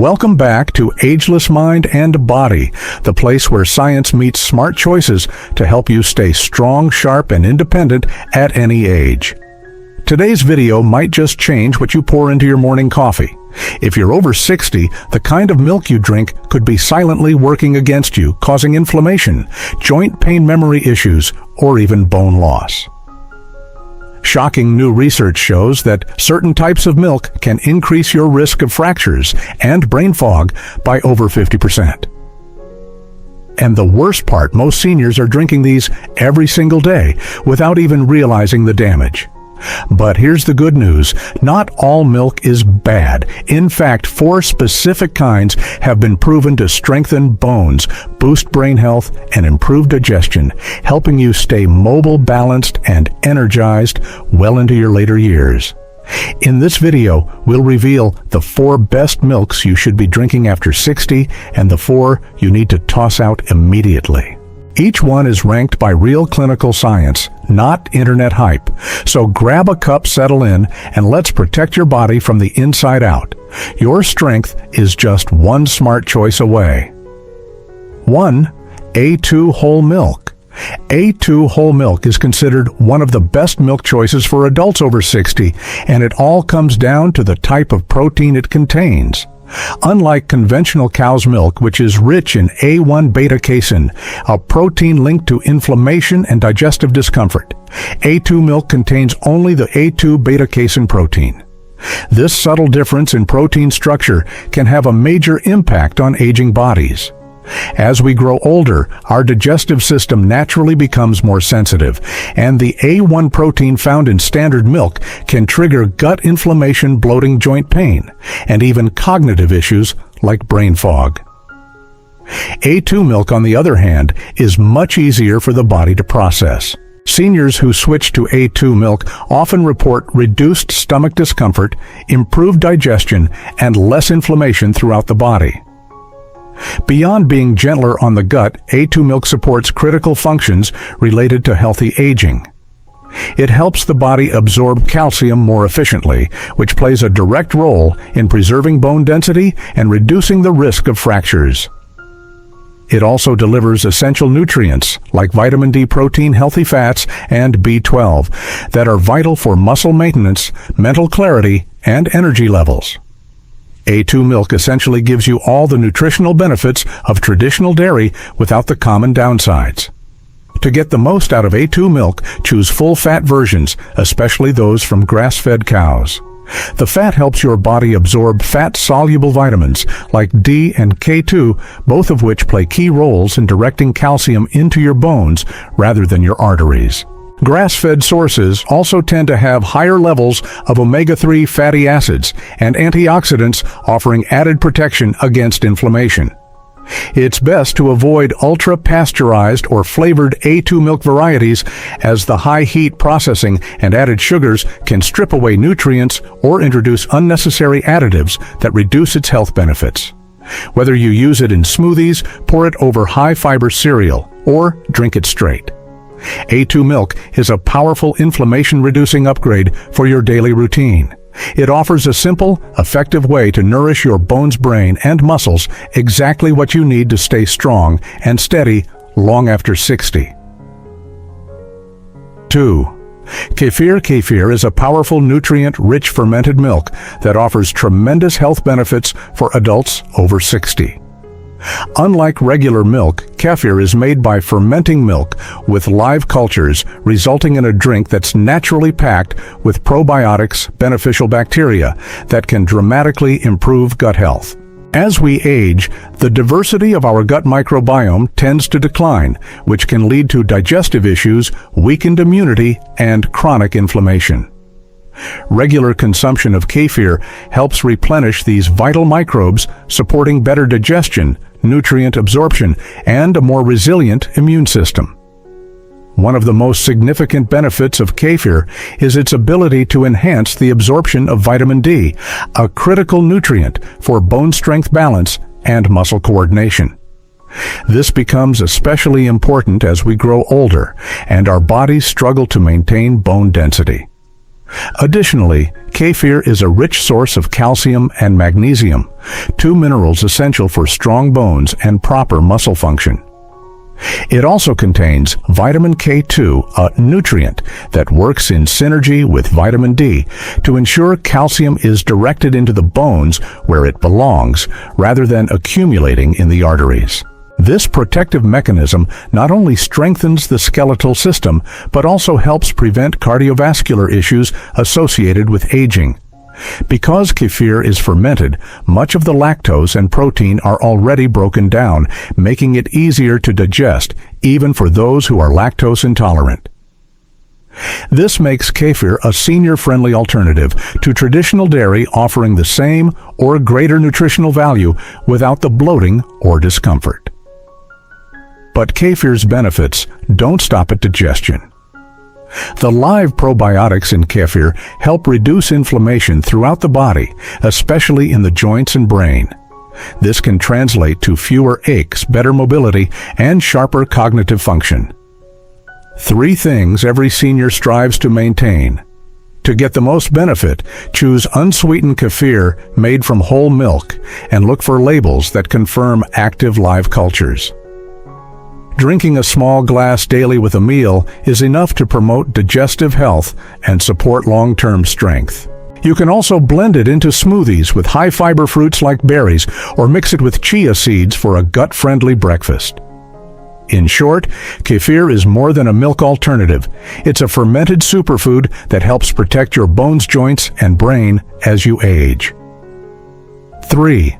Welcome back to Ageless Mind and Body, the place where science meets smart choices to help you stay strong, sharp, and independent at any age. Today's video might just change what you pour into your morning coffee. If you're over 60, the kind of milk you drink could be silently working against you, causing inflammation, joint pain, memory issues, or even bone loss. Shocking new research shows that certain types of milk can increase your risk of fractures and brain fog by over 50%. And the worst part, most seniors are drinking these every single day without even realizing the damage. But here's the good news. Not all milk is bad. In fact, 4 specific kinds have been proven to strengthen bones, boost brain health, and improve digestion, helping you stay mobile, balanced, and energized well into your later years. In this video, we'll reveal the 4 best milks you should be drinking after 60 and the 4 you need to toss out immediately. Each one is ranked by real clinical science, not internet hype. So grab a cup, settle in, and let's protect your body from the inside out. Your strength is just one smart choice away. 1. A2 whole milk. A2 whole milk is considered one of the best milk choices for adults over 60, and it all comes down to the type of protein it contains. Unlike conventional cow's milk, which is rich in A1 beta-casein, a protein linked to inflammation and digestive discomfort, A2 milk contains only the A2 beta-casein protein. This subtle difference in protein structure can have a major impact on aging bodies. As we grow older, our digestive system naturally becomes more sensitive, and the A1 protein found in standard milk can trigger gut inflammation, bloating, joint pain, and even cognitive issues like brain fog. A2 milk, on the other hand, is much easier for the body to process. Seniors who switch to A2 milk often report reduced stomach discomfort, improved digestion, and less inflammation throughout the body. Beyond being gentler on the gut, A2 milk supports critical functions related to healthy aging. It helps the body absorb calcium more efficiently, which plays a direct role in preserving bone density and reducing the risk of fractures. It also delivers essential nutrients like vitamin D, protein, healthy fats, and B12 that are vital for muscle maintenance, mental clarity, and energy levels. A2 milk essentially gives you all the nutritional benefits of traditional dairy without the common downsides. To get the most out of A2 milk, choose full-fat versions, especially those from grass-fed cows. The fat helps your body absorb fat-soluble vitamins like D and K2, both of which play key roles in directing calcium into your bones rather than your arteries. Grass-fed sources also tend to have higher levels of omega-3 fatty acids and antioxidants, offering added protection against inflammation. It's best to avoid ultra-pasteurized or flavored A2 milk varieties, as the high heat processing and added sugars can strip away nutrients or introduce unnecessary additives that reduce its health benefits. Whether you use it in smoothies, pour it over high-fiber cereal, or drink it straight. A2 milk is a powerful inflammation-reducing upgrade for your daily routine. It offers a simple, effective way to nourish your bones, brain, and muscles, exactly what you need to stay strong and steady long after 60. 2. Kefir. Kefir is a powerful, nutrient-rich fermented milk that offers tremendous health benefits for adults over 60. Unlike regular milk, kefir is made by fermenting milk with live cultures, resulting in a drink that's naturally packed with probiotics, beneficial bacteria that can dramatically improve gut health. As we age, the diversity of our gut microbiome tends to decline, which can lead to digestive issues, weakened immunity, and chronic inflammation. Regular consumption of kefir helps replenish these vital microbes, supporting better digestion, nutrient absorption, and a more resilient immune system. One of the most significant benefits of kefir is its ability to enhance the absorption of vitamin D, a critical nutrient for bone strength balance and muscle coordination. This becomes especially important as we grow older and our bodies struggle to maintain bone density. Additionally, kefir is a rich source of calcium and magnesium, two minerals essential for strong bones and proper muscle function. It also contains vitamin K2, a nutrient that works in synergy with vitamin D to ensure calcium is directed into the bones where it belongs, rather than accumulating in the arteries. This protective mechanism not only strengthens the skeletal system, but also helps prevent cardiovascular issues associated with aging. Because kefir is fermented, much of the lactose and protein are already broken down, making it easier to digest, even for those who are lactose intolerant. This makes kefir a senior-friendly alternative to traditional dairy, offering the same or greater nutritional value without the bloating or discomfort. But kefir's benefits don't stop at digestion. The live probiotics in kefir help reduce inflammation throughout the body, especially in the joints and brain. This can translate to fewer aches, better mobility, and sharper cognitive function. 3 things every senior strives to maintain. To get the most benefit, choose unsweetened kefir made from whole milk and look for labels that confirm active live cultures. Drinking a small glass daily with a meal is enough to promote digestive health and support long-term strength. You can also blend it into smoothies with high-fiber fruits like berries, or mix it with chia seeds for a gut-friendly breakfast. In short, kefir is more than a milk alternative. It's a fermented superfood that helps protect your bones, joints, and brain as you age. 3.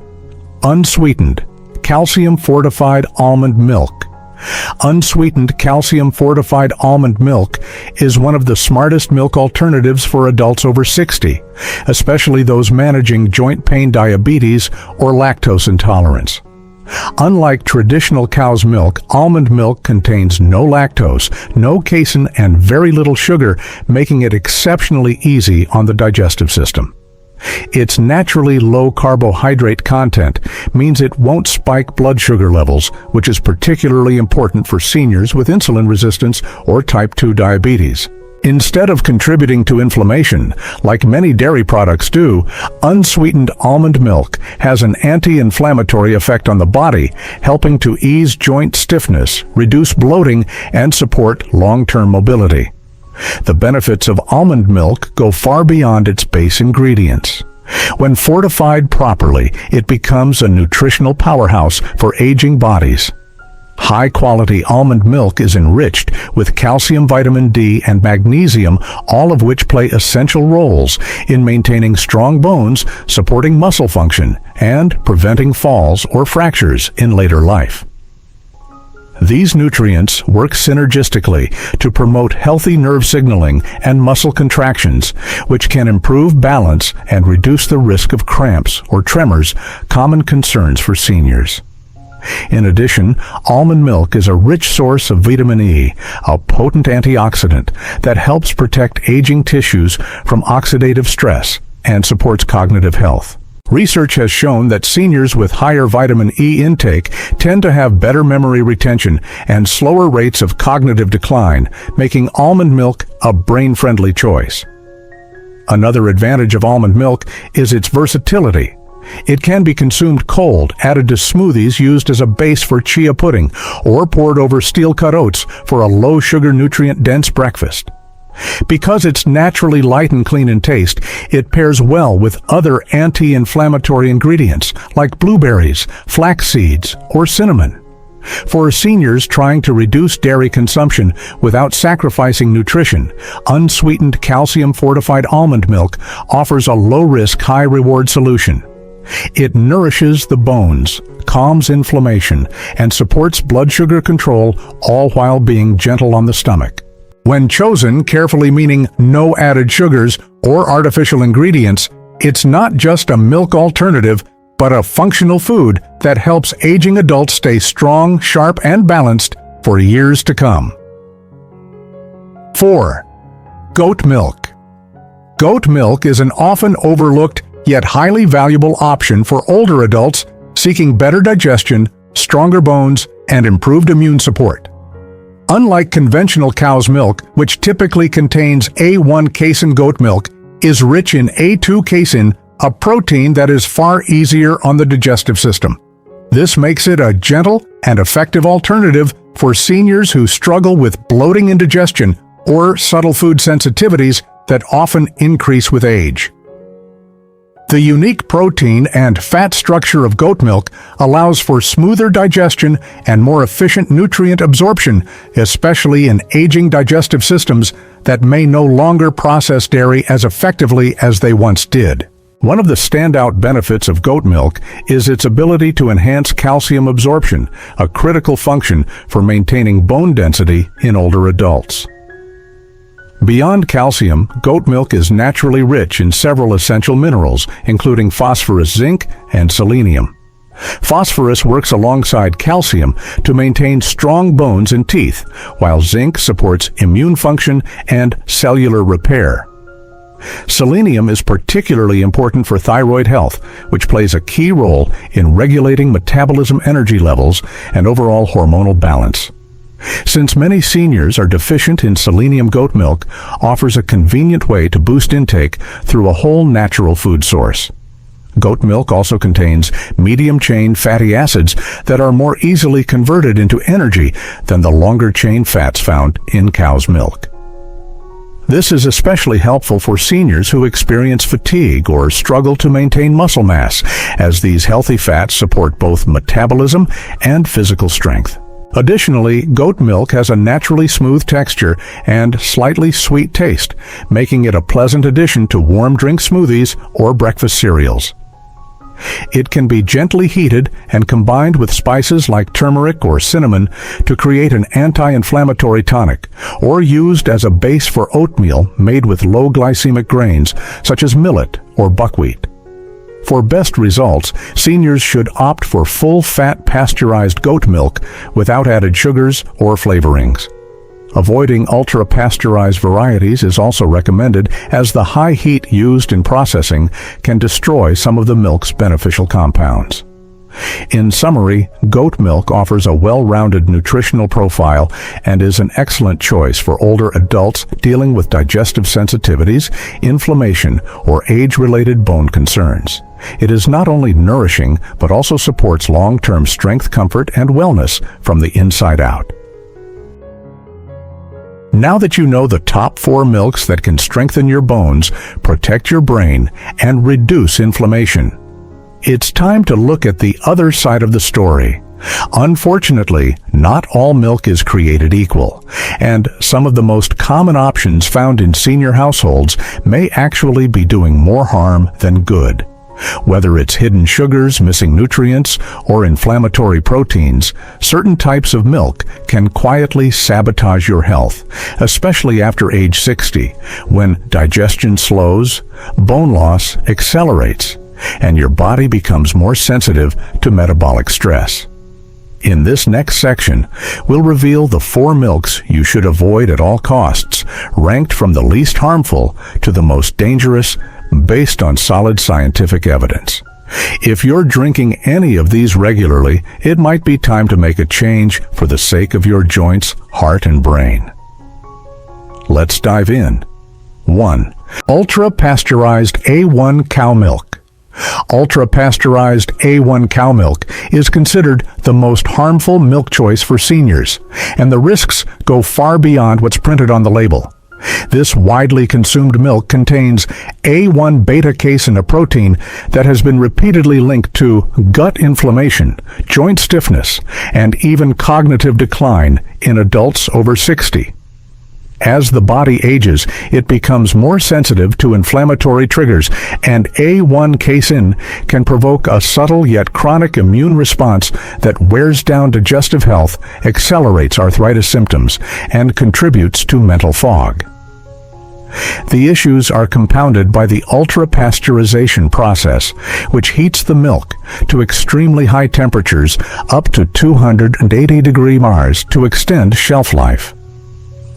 Unsweetened, calcium-fortified almond milk. Unsweetened calcium-fortified almond milk is one of the smartest milk alternatives for adults over 60, especially those managing joint pain, diabetes, or lactose intolerance. Unlike traditional cow's milk, almond milk contains no lactose, no casein, and very little sugar, making it exceptionally easy on the digestive system. Its naturally low carbohydrate content means it won't spike blood sugar levels, which is particularly important for seniors with insulin resistance or type 2 diabetes. Instead of contributing to inflammation, like many dairy products do, unsweetened almond milk has an anti-inflammatory effect on the body, helping to ease joint stiffness, reduce bloating, and support long-term mobility. The benefits of almond milk go far beyond its base ingredients. When fortified properly, it becomes a nutritional powerhouse for aging bodies. High-quality almond milk is enriched with calcium, vitamin D, and magnesium, all of which play essential roles in maintaining strong bones, supporting muscle function, and preventing falls or fractures in later life. These nutrients work synergistically to promote healthy nerve signaling and muscle contractions, which can improve balance and reduce the risk of cramps or tremors, common concerns for seniors. In addition, almond milk is a rich source of vitamin E, a potent antioxidant that helps protect aging tissues from oxidative stress and supports cognitive health. Research has shown that seniors with higher vitamin E intake tend to have better memory retention and slower rates of cognitive decline, making almond milk a brain-friendly choice. Another advantage of almond milk is its versatility. It can be consumed cold, added to smoothies used as a base for chia pudding, or poured over steel-cut oats for a low-sugar, nutrient-dense breakfast. Because it's naturally light and clean in taste, it pairs well with other anti-inflammatory ingredients like blueberries, flax seeds, or cinnamon. For seniors trying to reduce dairy consumption without sacrificing nutrition, unsweetened calcium-fortified almond milk offers a low-risk, high-reward solution. It nourishes the bones, calms inflammation, and supports blood sugar control, all while being gentle on the stomach. When chosen carefully, meaning no added sugars or artificial ingredients, it's not just a milk alternative, but a functional food that helps aging adults stay strong, sharp, and balanced for years to come. 4. Goat milk. Goat milk is an often overlooked yet highly valuable option for older adults seeking better digestion, stronger bones, and improved immune support. Unlike conventional cow's milk, which typically contains A1 casein, goat milk is rich in A2 casein, a protein that is far easier on the digestive system. This makes it a gentle and effective alternative for seniors who struggle with bloating, indigestion, or subtle food sensitivities that often increase with age. The unique protein and fat structure of goat milk allows for smoother digestion and more efficient nutrient absorption, especially in aging digestive systems that may no longer process dairy as effectively as they once did. One of the standout benefits of goat milk is its ability to enhance calcium absorption, a critical function for maintaining bone density in older adults. Beyond calcium, goat milk is naturally rich in several essential minerals, including phosphorus, zinc, and selenium. Phosphorus works alongside calcium to maintain strong bones and teeth, while zinc supports immune function and cellular repair. Selenium is particularly important for thyroid health, which plays a key role in regulating metabolism, energy levels, and overall hormonal balance. Since many seniors are deficient in selenium, goat milk offers a convenient way to boost intake through a whole natural food source. Goat milk also contains medium-chain fatty acids that are more easily converted into energy than the longer-chain fats found in cow's milk. This is especially helpful for seniors who experience fatigue or struggle to maintain muscle mass, as these healthy fats support both metabolism and physical strength. Additionally, goat milk has a naturally smooth texture and slightly sweet taste, making it a pleasant addition to warm drink smoothies or breakfast cereals. It can be gently heated and combined with spices like turmeric or cinnamon to create an anti-inflammatory tonic, or used as a base for oatmeal made with low glycemic grains such as millet or buckwheat. For best results, seniors should opt for full-fat pasteurized goat milk without added sugars or flavorings. Avoiding ultra-pasteurized varieties is also recommended, as the high heat used in processing can destroy some of the milk's beneficial compounds. In summary, goat milk offers a well-rounded nutritional profile and is an excellent choice for older adults dealing with digestive sensitivities, inflammation, or age-related bone concerns. It is not only nourishing, but also supports long-term strength, comfort, and wellness from the inside out. Now that you know the top 4 milks that can strengthen your bones, protect your brain, and reduce inflammation, it's time to look at the other side of the story. Unfortunately, not all milk is created equal, and some of the most common options found in senior households may actually be doing more harm than good. Whether it's hidden sugars, missing nutrients, or inflammatory proteins, certain types of milk can quietly sabotage your health, especially after age 60, when digestion slows, bone loss accelerates, and your body becomes more sensitive to metabolic stress. In this next section, we'll reveal the 4 milks you should avoid at all costs, ranked from the least harmful to the most dangerous, based on solid scientific evidence. If you're drinking any of these regularly, it might be time to make a change for the sake of your joints, heart, and brain. Let's dive in. 1. Ultra-pasteurized A1 cow milk. Ultra-pasteurized A1 cow milk is considered the most harmful milk choice for seniors, and the risks go far beyond what's printed on the label. This widely consumed milk contains A1 beta-casein, a protein that has been repeatedly linked to gut inflammation, joint stiffness, and even cognitive decline in adults over 60. As the body ages, it becomes more sensitive to inflammatory triggers, and A1 casein can provoke a subtle yet chronic immune response that wears down digestive health, accelerates arthritis symptoms, and contributes to mental fog. The issues are compounded by the ultra-pasteurization process, which heats the milk to extremely high temperatures, up to 280 degrees Mars, to extend shelf life.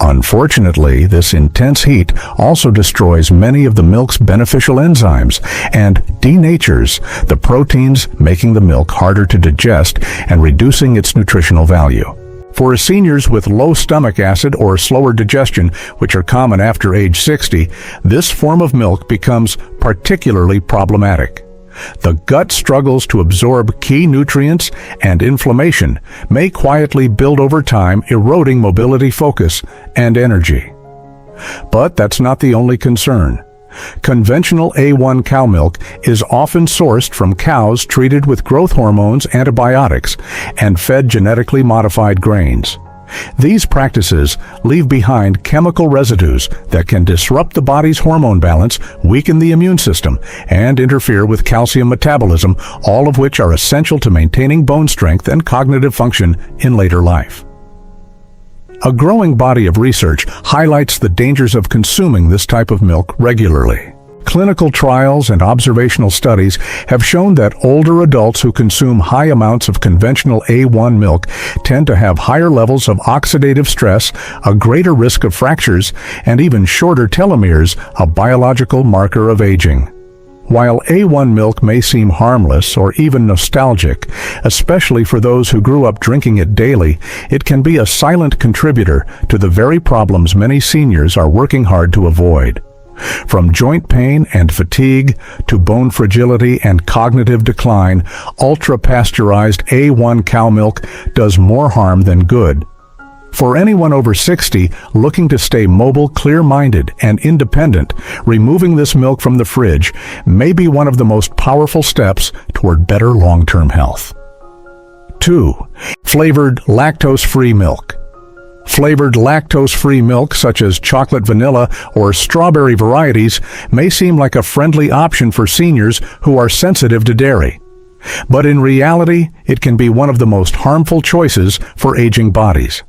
Unfortunately, this intense heat also destroys many of the milk's beneficial enzymes and denatures the proteins, making the milk harder to digest and reducing its nutritional value. For seniors with low stomach acid or slower digestion, which are common after age 60, this form of milk becomes particularly problematic. The gut struggles to absorb key nutrients, and inflammation may quietly build over time, eroding mobility, focus, and energy. But that's not the only concern. Conventional A1 cow milk is often sourced from cows treated with growth hormones, antibiotics, and fed genetically modified grains. These practices leave behind chemical residues that can disrupt the body's hormone balance, weaken the immune system, and interfere with calcium metabolism, all of which are essential to maintaining bone strength and cognitive function in later life. A growing body of research highlights the dangers of consuming this type of milk regularly. Clinical trials and observational studies have shown that older adults who consume high amounts of conventional A1 milk tend to have higher levels of oxidative stress, a greater risk of fractures, and even shorter telomeres, a biological marker of aging. While A1 milk may seem harmless or even nostalgic, especially for those who grew up drinking it daily, it can be a silent contributor to the very problems many seniors are working hard to avoid. From joint pain and fatigue to bone fragility and cognitive decline, ultra-pasteurized A1 cow milk does more harm than good. For anyone over 60 looking to stay mobile, clear-minded, and independent, removing this milk from the fridge may be one of the most powerful steps toward better long-term health. 2. Flavored lactose-free milk. Flavored lactose-free milk, such as chocolate vanilla or strawberry varieties, may seem like a friendly option for seniors who are sensitive to dairy. But in reality, it can be one of the most harmful choices for aging bodies.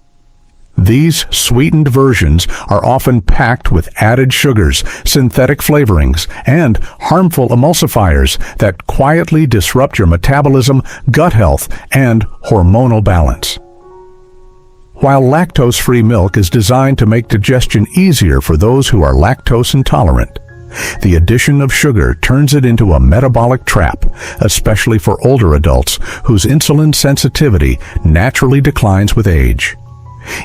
These sweetened versions are often packed with added sugars, synthetic flavorings, and harmful emulsifiers that quietly disrupt your metabolism, gut health, and hormonal balance. While lactose-free milk is designed to make digestion easier for those who are lactose intolerant, the addition of sugar turns it into a metabolic trap, especially for older adults whose insulin sensitivity naturally declines with age.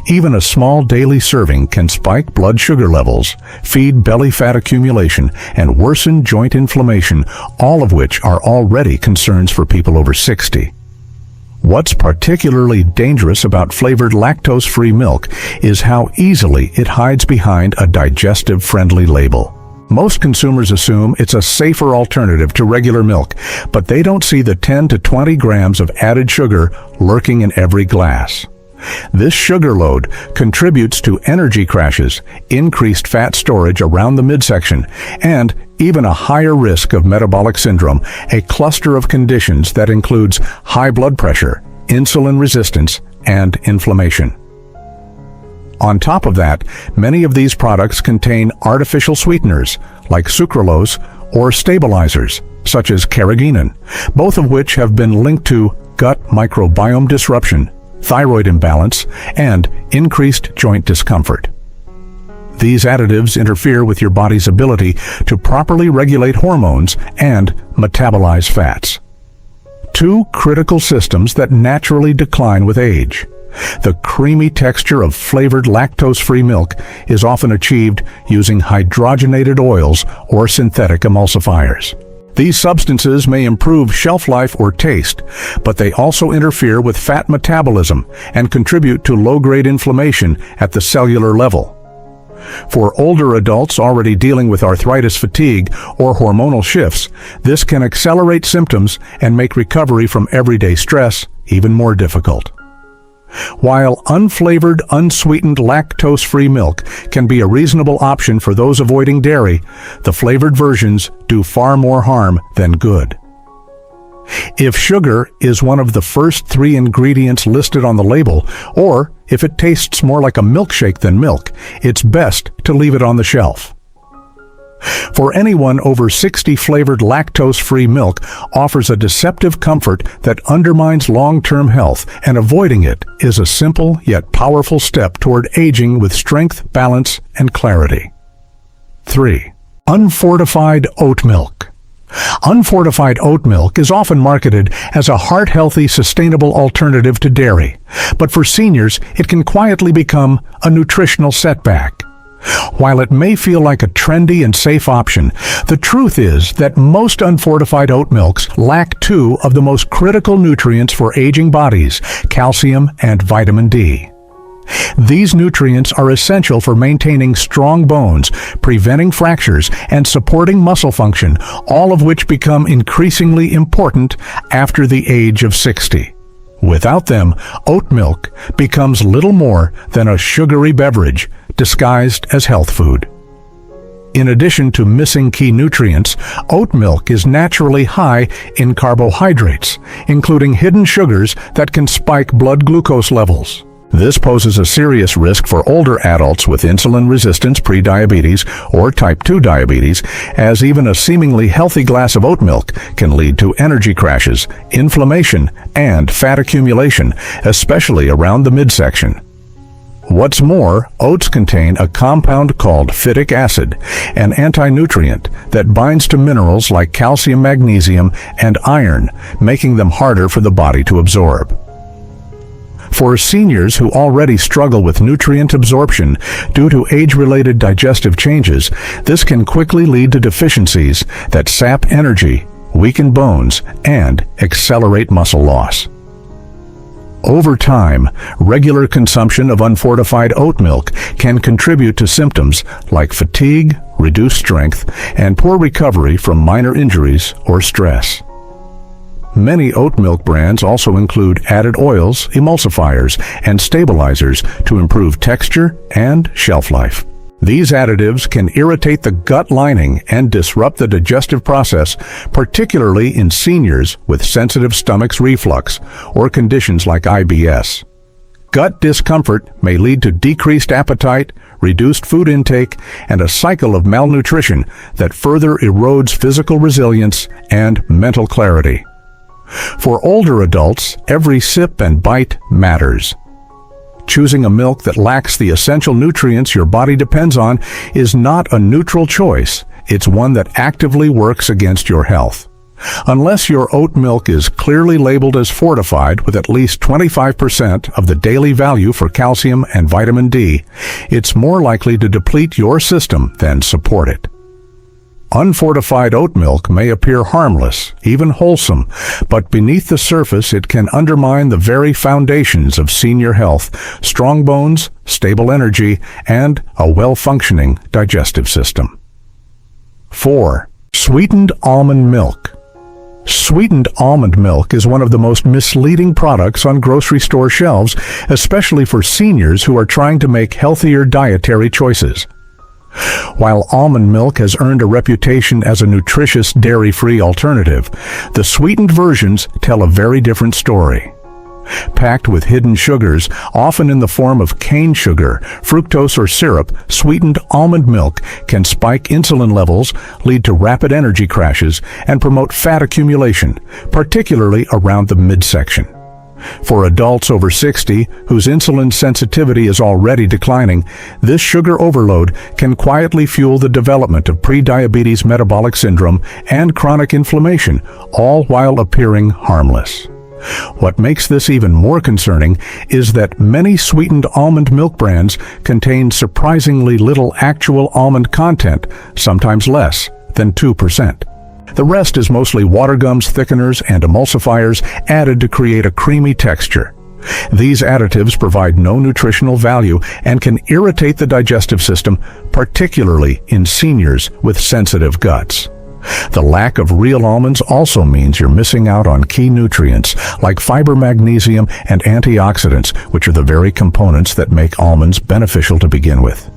Even a small daily serving can spike blood sugar levels, feed belly fat accumulation, and worsen joint inflammation, all of which are already concerns for people over 60. What's particularly dangerous about flavored lactose-free milk is how easily it hides behind a digestive-friendly label. Most consumers assume it's a safer alternative to regular milk, but they don't see the 10 to 20 grams of added sugar lurking in every glass. This sugar load contributes to energy crashes, increased fat storage around the midsection, and even a higher risk of metabolic syndrome, a cluster of conditions that includes high blood pressure, insulin resistance, and inflammation. On top of that, many of these products contain artificial sweeteners, like sucralose, or stabilizers, such as carrageenan, both of which have been linked to gut microbiome disruption, thyroid imbalance, and increased joint discomfort. These additives interfere with your body's ability to properly regulate hormones and metabolize fats. Two critical systems that naturally decline with age. The creamy texture of flavored lactose-free milk is often achieved using hydrogenated oils or synthetic emulsifiers. These substances may improve shelf life or taste, but they also interfere with fat metabolism and contribute to low-grade inflammation at the cellular level. For older adults already dealing with arthritis, fatigue, or hormonal shifts, this can accelerate symptoms and make recovery from everyday stress even more difficult. While unflavored, unsweetened lactose-free milk can be a reasonable option for those avoiding dairy, the flavored versions do far more harm than good. If sugar is one of the first 3 ingredients listed on the label, or if it tastes more like a milkshake than milk, it's best to leave it on the shelf. For anyone over 60, flavored lactose-free milk offers a deceptive comfort that undermines long-term health, and avoiding it is a simple yet powerful step toward aging with strength, balance, and clarity. 3. Unfortified oat milk. Unfortified oat milk is often marketed as a heart-healthy, sustainable alternative to dairy, but for seniors, it can quietly become a nutritional setback. While it may feel like a trendy and safe option, the truth is that most unfortified oat milks lack two of the most critical nutrients for aging bodies, calcium and vitamin D. These nutrients are essential for maintaining strong bones, preventing fractures, and supporting muscle function, all of which become increasingly important after the age of 60. Without them, oat milk becomes little more than a sugary beverage disguised as health food. In addition to missing key nutrients, oat milk is naturally high in carbohydrates, including hidden sugars that can spike blood glucose levels. This poses a serious risk for older adults with insulin resistance, prediabetes, or type 2 diabetes, as even a seemingly healthy glass of oat milk can lead to energy crashes, inflammation, and fat accumulation, especially around the midsection. What's more, oats contain a compound called phytic acid, an anti-nutrient that binds to minerals like calcium, magnesium, and iron, making them harder for the body to absorb. For seniors who already struggle with nutrient absorption due to age-related digestive changes, this can quickly lead to deficiencies that sap energy, weaken bones, and accelerate muscle loss. Over time, regular consumption of unfortified oat milk can contribute to symptoms like fatigue, reduced strength, and poor recovery from minor injuries or stress. Many oat milk brands also include added oils, emulsifiers, and stabilizers to improve texture and shelf life. These additives can irritate the gut lining and disrupt the digestive process, particularly in seniors with sensitive stomach reflux or conditions like IBS. Gut discomfort may lead to decreased appetite, reduced food intake, and a cycle of malnutrition that further erodes physical resilience and mental clarity. For older adults, every sip and bite matters. Choosing a milk that lacks the essential nutrients your body depends on is not a neutral choice. It's one that actively works against your health. Unless your oat milk is clearly labeled as fortified with at least 25% of the daily value for calcium and vitamin D, it's more likely to deplete your system than support it. Unfortified oat milk may appear harmless, even wholesome, but beneath the surface it can undermine the very foundations of senior health: strong bones, stable energy, and a well-functioning digestive system. 4. Sweetened almond milk. Sweetened almond milk is one of the most misleading products on grocery store shelves, especially for seniors who are trying to make healthier dietary choices. While almond milk has earned a reputation as a nutritious dairy-free alternative, the sweetened versions tell a very different story. Packed with hidden sugars, often in the form of cane sugar, fructose, or syrup, sweetened almond milk can spike insulin levels, lead to rapid energy crashes, and promote fat accumulation, particularly around the midsection. For adults over 60 whose insulin sensitivity is already declining, this sugar overload can quietly fuel the development of prediabetes, metabolic syndrome, and chronic inflammation, all while appearing harmless. What makes this even more concerning is that many sweetened almond milk brands contain surprisingly little actual almond content, sometimes less than 2%. The rest is mostly water gums, thickeners, and emulsifiers added to create a creamy texture. These additives provide no nutritional value and can irritate the digestive system, particularly in seniors with sensitive guts. The lack of real almonds also means you're missing out on key nutrients like fiber, magnesium, and antioxidants, which are the very components that make almonds beneficial to begin with.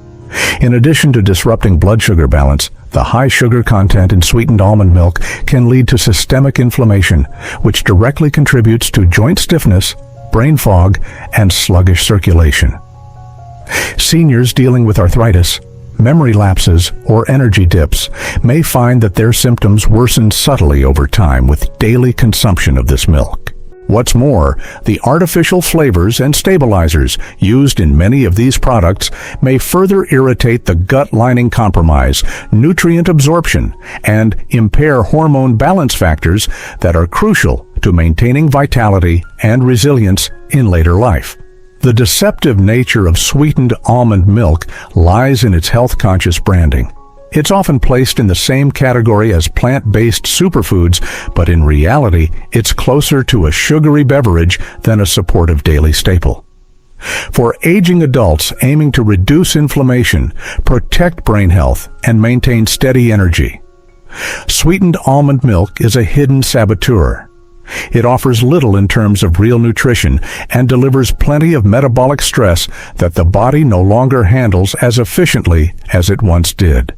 In addition to disrupting blood sugar balance, the high sugar content in sweetened almond milk can lead to systemic inflammation, which directly contributes to joint stiffness, brain fog, and sluggish circulation. Seniors dealing with arthritis, memory lapses, or energy dips may find that their symptoms worsen subtly over time with daily consumption of this milk. What's more, the artificial flavors and stabilizers used in many of these products may further irritate the gut lining, compromise nutrient absorption, and impair hormone balance factors that are crucial to maintaining vitality and resilience in later life. The deceptive nature of sweetened almond milk lies in its health-conscious branding. It's often placed in the same category as plant-based superfoods, but in reality, it's closer to a sugary beverage than a supportive daily staple. For aging adults aiming to reduce inflammation, protect brain health, and maintain steady energy, sweetened almond milk is a hidden saboteur. It offers little in terms of real nutrition and delivers plenty of metabolic stress that the body no longer handles as efficiently as it once did.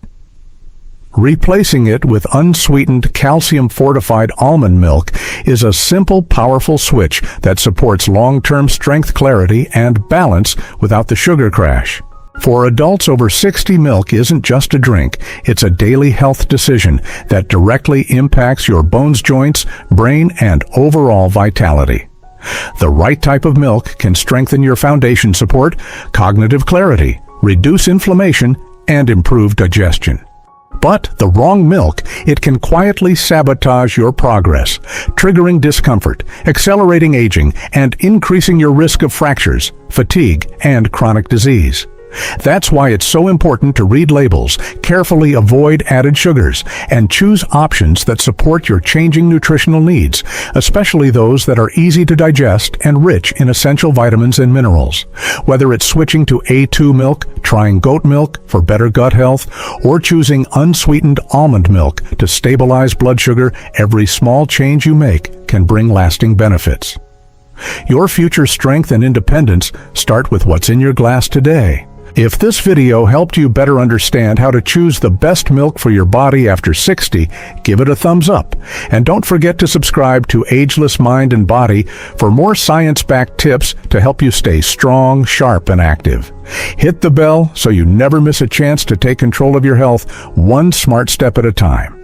Replacing it with unsweetened, calcium-fortified almond milk is a simple, powerful switch that supports long-term strength, clarity, and balance without the sugar crash. For adults over 60, milk isn't just a drink, it's a daily health decision that directly impacts your bones, joints, brain, and overall vitality. The right type of milk can strengthen your foundation support, cognitive clarity, reduce inflammation, and improve digestion. But the wrong milk, it can quietly sabotage your progress, triggering discomfort, accelerating aging, and increasing your risk of fractures, fatigue, and chronic disease. That's why it's so important to read labels, carefully avoid added sugars, and choose options that support your changing nutritional needs, especially those that are easy to digest and rich in essential vitamins and minerals. Whether it's switching to A2 milk, trying goat milk for better gut health, or choosing unsweetened almond milk to stabilize blood sugar, every small change you make can bring lasting benefits. Your future strength and independence start with what's in your glass today. If this video helped you better understand how to choose the best milk for your body after 60, give it a thumbs up. And don't forget to subscribe to Ageless Mind and Body for more science-backed tips to help you stay strong, sharp, and active. Hit the bell so you never miss a chance to take control of your health, one smart step at a time.